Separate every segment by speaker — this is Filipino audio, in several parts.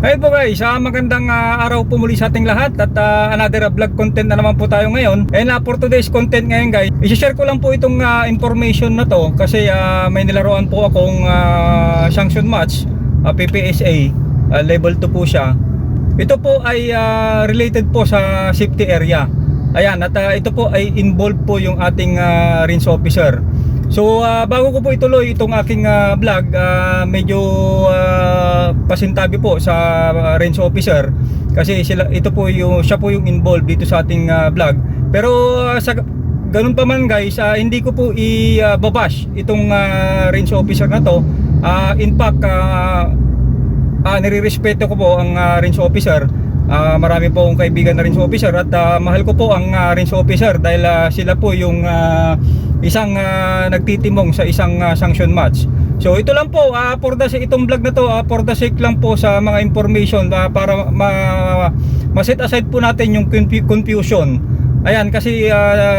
Speaker 1: Hey po guys, magandang araw po muli sa ating lahat at another vlog content na naman po tayo ngayon. And for today's content ngayon guys, i-share ko lang po itong information na to kasi may nilaruan po akong sanction match, PPSA, level 2 po siya. Ito po ay related po sa safety area. Ayan, at ito po ay involved po yung ating range officer. So bago ko po ituloy itong aking vlog, medyo pasintabi po sa range officer kasi siya po yung involved dito sa ating vlog. Pero sa ganun pa man guys, hindi ko po i-babash itong range officer na to. In fact, nire-respeto ko po ang range officer. Marami po akong kaibigan na range officer at mahal ko po ang range officer dahil sila po yung isang nagtitimong sa isang sanction match. So ito lang po itong vlog na to for the sake lang po sa mga information para ma-set aside po natin yung confusion. Ayan, kasi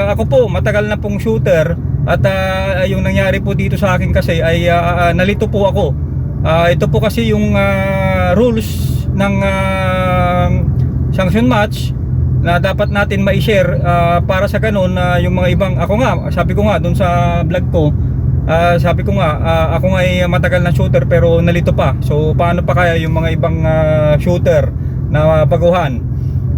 Speaker 1: ako po matagal na pong shooter at yung nangyari po dito sa akin kasi ay nalito po ako. Ito po kasi yung rules ng sanction match na dapat natin ma-share para sa ganun yung mga ibang, sabi ko nga doon sa vlog ko, sabi ko nga ako nga ay matagal na shooter pero nalito pa. So paano pa kaya yung mga ibang shooter na baguhan.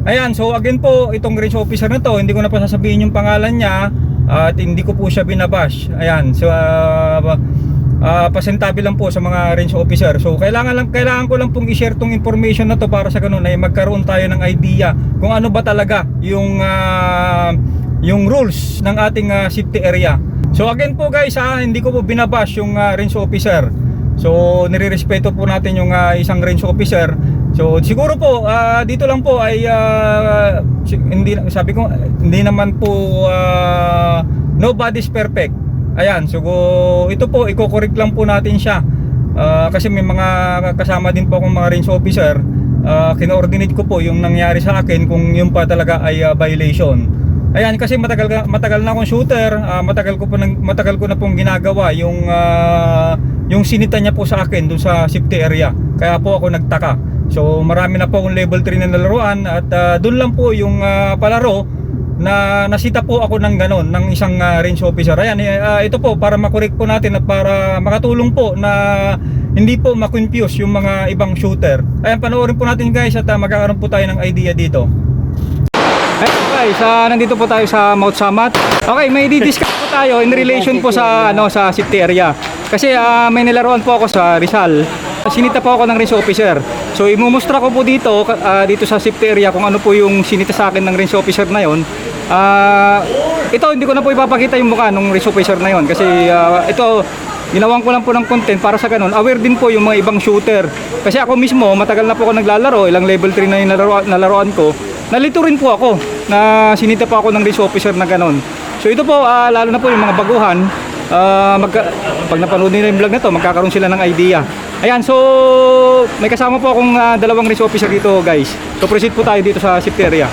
Speaker 1: Ayan, so again po itong range officer na to, hindi ko na pa sasabihin yung pangalan niya at hindi ko po siya binabash. Ayan, so pasintabi lang po sa mga range officer. So kailangan ko lang pong i-share tong information na to para sa ganun ay magkaroon tayo ng idea kung ano ba talaga yung rules ng ating safety area. So again po guys, hindi ko po binabash yung range officer. So nirerespeto po natin yung isang range officer. So siguro po dito lang po ay hindi naman po nobody's perfect. Ayan, so ito po iko-correct lang po natin siya. Kasi may mga kasama din po akong mga range officer. Kino-ordinate ko po yung nangyari sa akin kung yun pa talaga ay violation. Ayan, kasi matagal na akong shooter. Matagal ko na pong ginagawa yung sinita niya po sa akin dun sa safety area. Kaya po ako nagtaka. So marami na po akong level 3 na nalaruan at dun lang po yung palaro na nasita po ako ng ganon ng isang range officer. Ayan, ito po para makorek po natin at para makatulong po na hindi po ma-confuse yung mga ibang shooter. Ayan, panoorin po natin guys at magkakaroon po tayo ng idea dito. Ayan guys, nandito po tayo sa Mount Samat. Okay, may di-discuss po tayo in relation po sa sa safety area. Kasi may nilaruan po ako sa Rizal. Sinita po ako ng range officer. So imumustra ko po dito sa safety area kung ano po yung sinita sa akin ng range officer na yon. Ito hindi ko na po ipapakita yung mukha ng range officer na yon kasi ito ginawan ko lang po ng content para sa ganun aware din po yung mga ibang shooter. Kasi ako mismo matagal na po ako naglalaro, ilang level 3 na yung nalaroan ko. Nalito rin po ako na sinita pa ako ng range officer na ganun. So ito po lalo na po yung mga baguhan, pag napanood nila yung vlog na to magkakaroon sila ng idea. Ayan, so may kasama po akong dalawang range officer dito guys. So proceed po tayo dito sa safety area.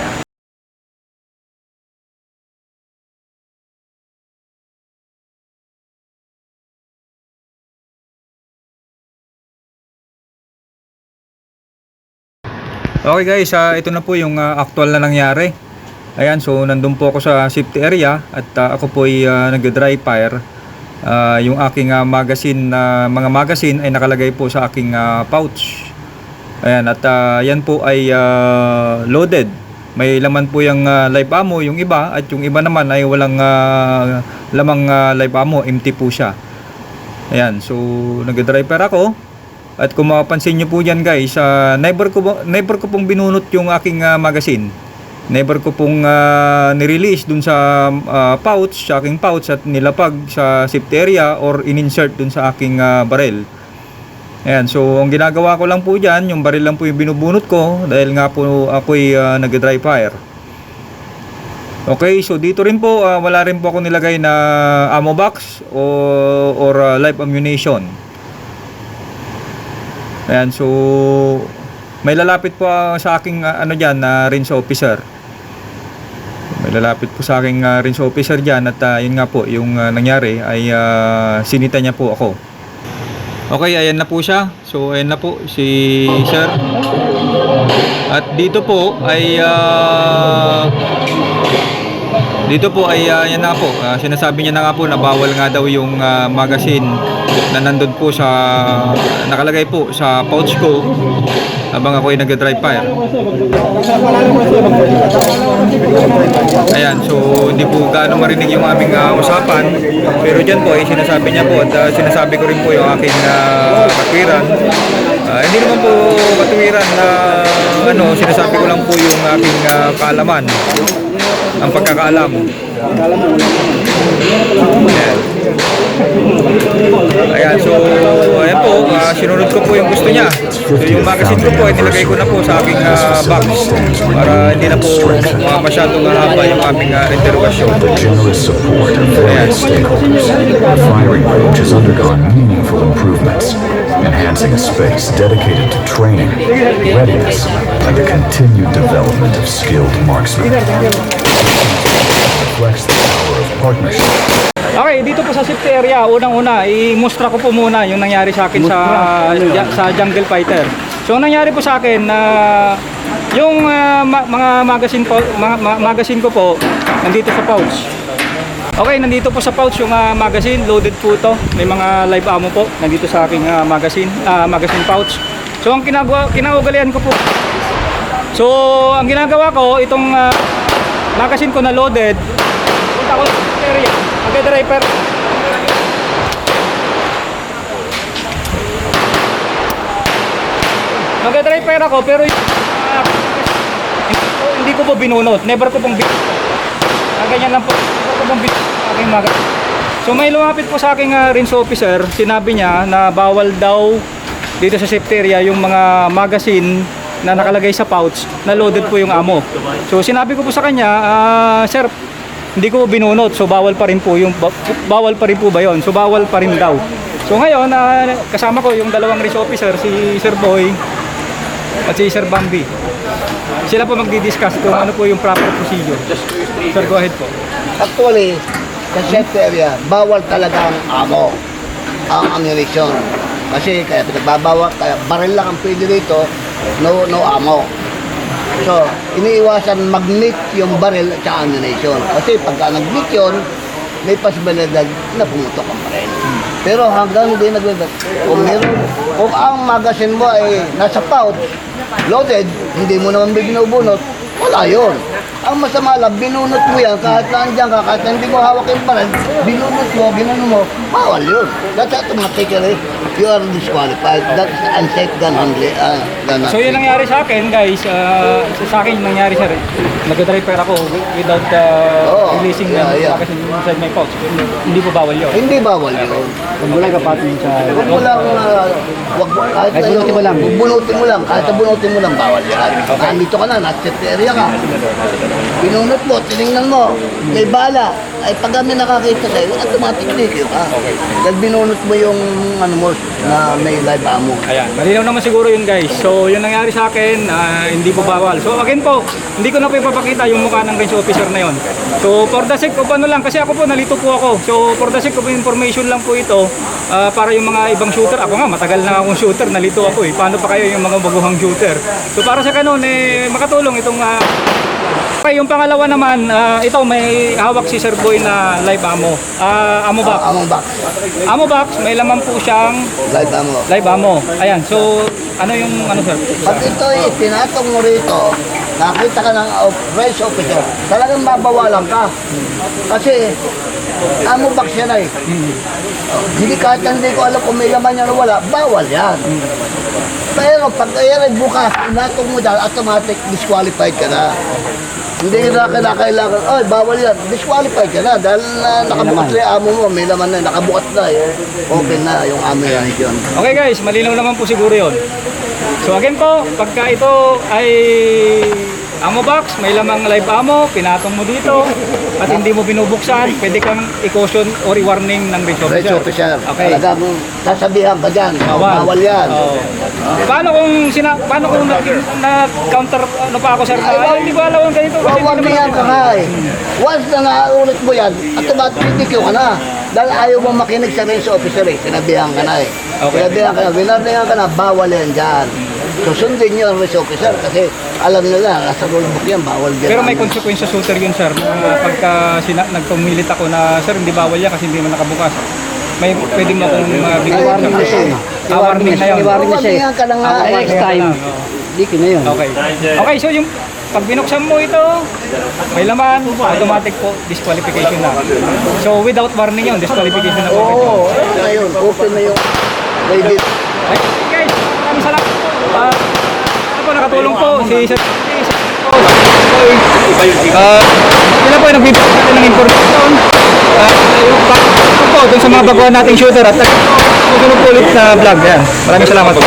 Speaker 1: Okay guys, ito na po yung actual na nangyari. Ayan, so nandun po ako sa safety area at ako po ay nag-dry fire. Yung aking mga magazine ay nakalagay po sa aking pouch. Ayan, at yan po ay loaded. May laman po yung live ammo, yung iba, at yung iba naman ay walang lamang live ammo, empty po siya. Ayan, so nag-dry fire ako. At kung mapapansin nyo po dyan guys, never ko pong binunot yung aking magazine. Never ko pong nirelease dun sa aking pouch at nilapag sa safety area or in-insert dun sa aking barrel. Ayan, so ang ginagawa ko lang po dyan, yung barrel lang po yung binubunot ko dahil nga po ako'y nag-dry fire. Okay, so dito rin po, wala rin po ako nilagay na ammo box or live ammunition. Ayan, so may lalapit po sa aking range officer. May lalapit po sa aking range officer dyan at yun nga po, yung nangyari ay sinita niya po ako. Okay, ayan na po siya. So ayan na po si sir. At dito po ay yan na po, sinasabi niya na nga po na bawal nga daw yung magazine na nandun po sa nakalagay po sa pouch ko habang ako ay nagda-dry fire. Ayan, so hindi po gaano marinig yung aming usapan, pero dyan po ay sinasabi niya po at sinasabi ko rin po yung aking katwiran. Hindi naman po katwiran na sinasabi ko lang po yung aking kaalaman, ang pagkakaalam. Ayan, so ayan po, sinunod ko po yung gusto niya. So yung magazine ko po ay nilagay ko na po sa aking box para hindi na po masyadong haba yung aming interrogation.
Speaker 2: Generous support of various stakeholders, the firing range has undergone meaningful improvements, enhancing a space dedicated to training, readiness, and the continued development of skilled marksmen. Reflects the power of partnership.
Speaker 1: Okay, dito po sa safety area, unang-una, i-mustra ko po muna yung nangyari sa akin sa Jungle Fighter. So, ang nangyari po sa akin na yung mga magazine ko po nandito sa pouch. Okay, nandito po sa pouch yung magazine, loaded po ito. May mga live ammo po nandito sa aking magazine pouch. So, ang kinaugalian ko po. So, ang ginagawa ko, itong magazine ko na loaded, punta ko sa area, mag-driver. Mag-driver ako, pero hindi ko po binunot. Never ko pong binunot. Ganyan lang po. Never ko pong binunot aking magazine. So may lumapit po sa aking rinse officer, sinabi niya na bawal daw dito sa safety area yung mga magazine na nakalagay sa pouch na loaded po yung ammo. So sinabi ko po sa kanya, sir, hindi ko binunot, so bawal pa rin po ba yon? So bawal pa rin daw. So ngayon, kasama ko yung dalawang rinse officer, si Sir Boy at si Sir Bambi. Sila po magdi-discuss kung ano po yung proper procedure. Sir, go ahead po.
Speaker 3: Actually, sa safety area, bawal talaga ang ammo, ang ammunition. Kasi kaya pinagbabawal, kaya baril lang ang pwede dito, no ammo. So, iniiwasan mag-meet yung baril at saka ammunition. Kasi pagka nag-meet yun, may posibilidad na pumutok ang baril. Pero hanggang hindi nag-meet, kung ang magazine mo ay nasa pouch, loaded, hindi mo naman binubunot, wala yun. Ang masama lang, binunot mo yan, kahit nandiyan ka, kahit hindi mo hawak yung baril, binunot mo, ginano mo, bawal yun. That's automatically, you are disqualified. That's unsafe gun handling.
Speaker 1: So yun nangyari sa akin, guys. Sa akin yung nangyari, sir. Nag-driver ako without releasing the magazine inside my pouch. Hindi po bawal yun.
Speaker 3: Hindi bawal yun.
Speaker 4: Huwag mo lang kapatin sa...
Speaker 3: Huwag mo lang, kahit bunutin mo lang. Bunutin mo lang, kahit bunutin mo lang, bawal yan. Nandito ka na, nasa safety area ka. Binunot mo, tinignan mo, may bala. Ay pag kami nakakita sa'yo, automatic dikyo ka. Dahil binunot mo yung ano mo, na may live ammo.
Speaker 1: Ayan, malinaw naman siguro yun, guys. So yun nangyari sa akin, hindi po bawal. So again po, hindi ko na po ipapakita yung mukha ng range officer na yun. So for the sake of ano lang, kasi ako po, nalito po ako. So for the sake of information lang po ito, para yung mga ibang shooter, ako nga, matagal na akong shooter, nalito ako eh. Paano pa kayo yung mga baguhang shooter? So para sa ganun, makatulong itong... Okay, yung pangalawa naman, ito may hawak si Sir Boy na live ammo. Ammo box.
Speaker 3: Ammo box.
Speaker 1: Ammo box, may laman po siyang
Speaker 3: Live ammo.
Speaker 1: live ammo. Ayan, so ano yung sir?
Speaker 3: Pag ito tinatong mo rito, nakita ka ng range officer, talagang babawalan ka. Kasi ammo box yan ay. Hindi kahit hindi ko alam kung may laman yan o wala, bawal yan. Pero pag ayan ay bukas, tinatong mo dyan, automatic disqualified ka na. Hindi na kailangan, ay bawal yan, disqualified ka na dahil nakabukas na yung ammo mo, may laman na, nakabukas na open na yung ammo yan.
Speaker 1: Okay guys, malinaw naman po siguro yon. So again po, pagka ito ay ammo box, may lamang live ammo, pinatong mo dito at hindi mo binubuksan, pwede kang i-caution or i-warning ng range
Speaker 3: Range
Speaker 1: officer.
Speaker 3: officer,
Speaker 1: Okay.
Speaker 3: talagang sasabihan ka dyan, bawal yan.
Speaker 1: Oo. Paano kung na-counter ano pa ako, sir? Ay, hindi ko alam ang ganito kasi
Speaker 3: Bawal
Speaker 1: hindi
Speaker 3: na yan
Speaker 1: naman
Speaker 3: ka nga eh. Once na naulit mo yan, automatic tikyo ka na. Dahil ayaw mo makinig sa range officer eh, sinabihan ka na eh.
Speaker 1: Okay.
Speaker 3: Sinabihan ka na, binarningan ka na, bawal yan dyan. susundin nyo ang race officer kasi alam nila, nasa rulebook yan, bawal yan.
Speaker 1: Pero may consequence sa shooter yun, sir. Pagka nagpumilit ako na, sir, hindi bawal yan kasi hindi man nakabukas. May pwede mo akong bigyan
Speaker 4: I-warning na siya.
Speaker 1: warning na yun.
Speaker 4: I-warning na siya.
Speaker 3: Warningan ka na nga.
Speaker 4: Next time, di ko na yun.
Speaker 1: Okay. Okay, so yung pag binuksan mo ito, may laman, automatic po, disqualification na. So without warning yun, disqualification na po.
Speaker 3: Oo, ano na yun, open na yun. Lady.
Speaker 1: Ay, guys, maraming salamat po. Ano po, nakatulong po si Sir. Sila po ay nagbibigay natin ng information. Yung po, dun sa mga baguhan nating shooter at susunod po ulit sa vlog. Yan. Maraming salamat po.